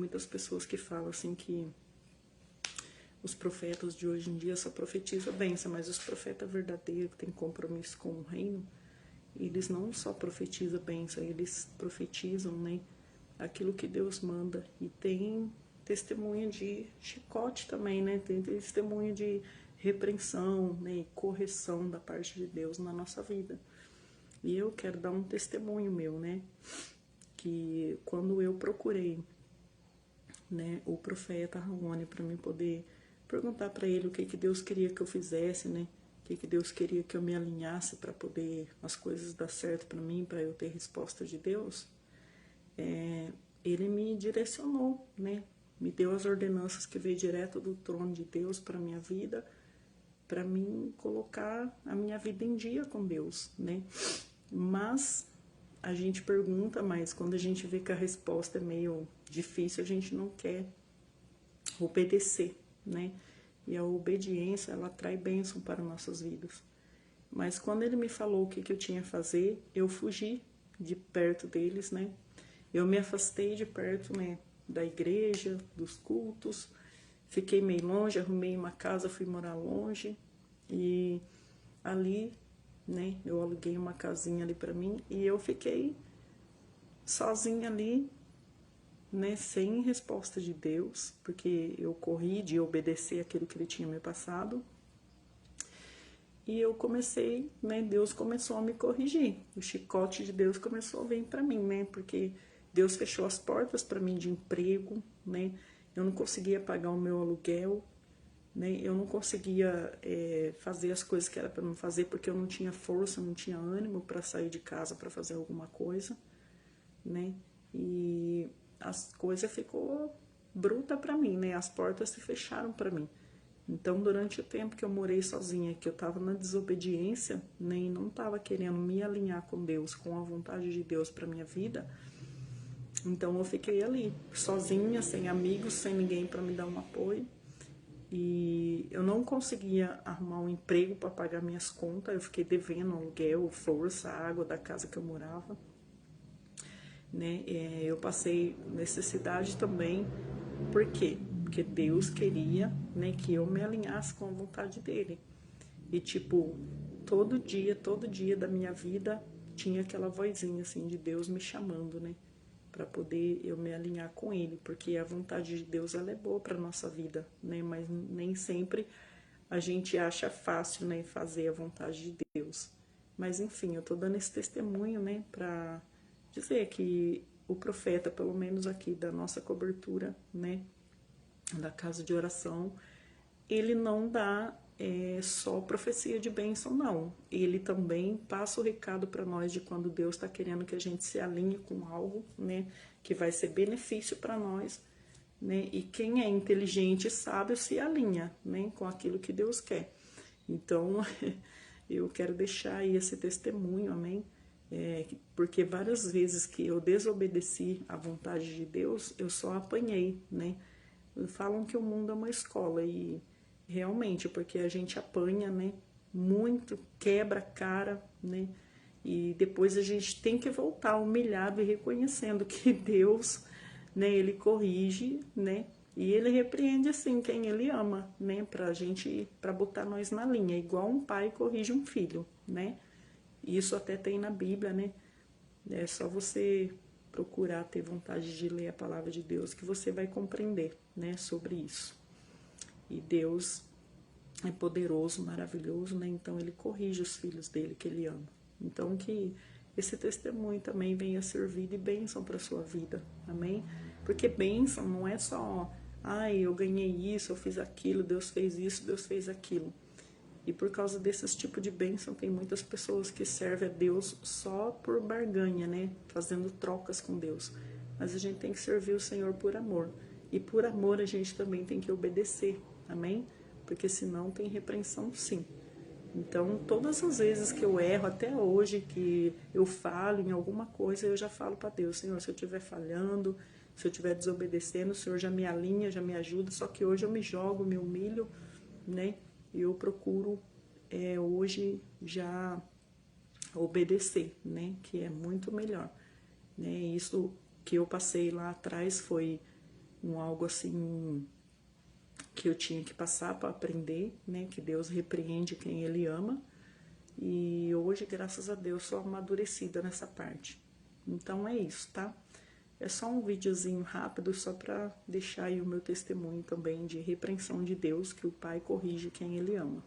muitas pessoas que falam assim que os profetas de hoje em dia só profetizam bênção, mas os profetas verdadeiros que têm compromisso com o reino, eles não só profetizam bênção, eles profetizam, né, aquilo que Deus manda. E tem testemunho de chicote também, né, tem testemunho de repreensão, né, e correção da parte de Deus na nossa vida. E eu quero dar um testemunho meu, né, que quando eu procurei, né, o profeta Raoni para mim poder perguntar para ele o que Deus queria que eu fizesse, né, o que Deus queria que eu me alinhasse para poder as coisas dar certo para mim, para eu ter resposta de Deus, ele me direcionou, né, me deu as ordenanças que veio direto do trono de Deus para minha vida, para mim colocar a minha vida em dia com Deus, né. Mas a gente pergunta, mas quando a gente vê que a resposta é meio difícil, a gente não quer obedecer, né? E a obediência, ela traz bênção para nossas vidas. Mas quando ele me falou o que eu tinha a fazer, eu fugi de perto deles, né? Eu me afastei de perto, né, da igreja, dos cultos, fiquei meio longe, arrumei uma casa, fui morar longe, e ali, né, eu aluguei uma casinha ali para mim, e eu fiquei sozinha ali, né, sem resposta de Deus, porque eu corri de obedecer aquilo que ele tinha me passado. E eu comecei, né, Deus começou a me corrigir. O chicote de Deus começou a vir para mim, né, porque Deus fechou as portas para mim de emprego, né, eu não conseguia pagar o meu aluguel, né, eu não conseguia fazer as coisas que era para me fazer, porque eu não tinha força, não tinha ânimo para sair de casa para fazer alguma coisa, né, e as coisas ficou bruta para mim, né, as portas se fecharam para mim. Então, durante o tempo que eu morei sozinha, que eu estava na desobediência, né, e não estava querendo me alinhar com Deus, com a vontade de Deus para minha vida, então eu fiquei ali, sozinha, sem amigos, sem ninguém para me dar um apoio. E eu não conseguia arrumar um emprego para pagar minhas contas, eu fiquei devendo aluguel, força, água da casa que eu morava, né? Eu passei necessidade também, por quê? Porque Deus queria, né, que eu me alinhasse com a vontade dele. E tipo, todo dia da minha vida tinha aquela vozinha assim de Deus me chamando, né, para poder eu me alinhar com ele, porque a vontade de Deus ela é boa para nossa vida, né, mas nem sempre a gente acha fácil, né, fazer a vontade de Deus. Mas enfim, eu tô dando esse testemunho, né, para dizer que o profeta, pelo menos aqui da nossa cobertura, né, da casa de oração, ele não dá só profecia de bênção, não. Ele também passa o recado para nós de quando Deus está querendo que a gente se alinhe com algo, né, que vai ser benefício para nós, né, e quem é inteligente e sábio se alinha, né, com aquilo que Deus quer. Então, eu quero deixar aí esse testemunho, amém? Porque várias vezes que eu desobedeci à vontade de Deus, eu só apanhei, né? Falam que o mundo é uma escola e realmente, porque a gente apanha, né, muito, quebra a cara, né, e depois a gente tem que voltar humilhado e reconhecendo que Deus, né, ele corrige, né, e ele repreende assim quem ele ama, né, pra gente, pra botar nós na linha, igual um pai corrige um filho, né, isso até tem na Bíblia, né, é só você procurar ter vontade de ler a palavra de Deus que você vai compreender, né, sobre isso. E Deus é poderoso, maravilhoso, né? Então ele corrige os filhos dele que ele ama. Então que esse testemunho também venha servir de bênção para a sua vida, amém? Porque bênção não é só, ai, eu ganhei isso, eu fiz aquilo, Deus fez isso, Deus fez aquilo. E por causa desses tipos de bênção, tem muitas pessoas que servem a Deus só por barganha, né? Fazendo trocas com Deus. Mas a gente tem que servir o Senhor por amor. E por amor a gente também tem que obedecer, amém? Porque senão tem repreensão sim. Então, todas as vezes que eu erro, até hoje, que eu falo em alguma coisa, eu já falo para Deus, Senhor, se eu estiver falhando, se eu estiver desobedecendo, o Senhor já me alinha, já me ajuda, só que hoje eu me jogo, me humilho, né? Eu procuro hoje já obedecer, né? Que é muito melhor, né? Isso que eu passei lá atrás foi algo assim que eu tinha que passar para aprender, né? Que Deus repreende quem Ele ama. E hoje, graças a Deus, sou amadurecida nessa parte. Então é isso, tá? É só um videozinho rápido, só para deixar aí o meu testemunho também de repreensão de Deus, que o Pai corrige quem Ele ama.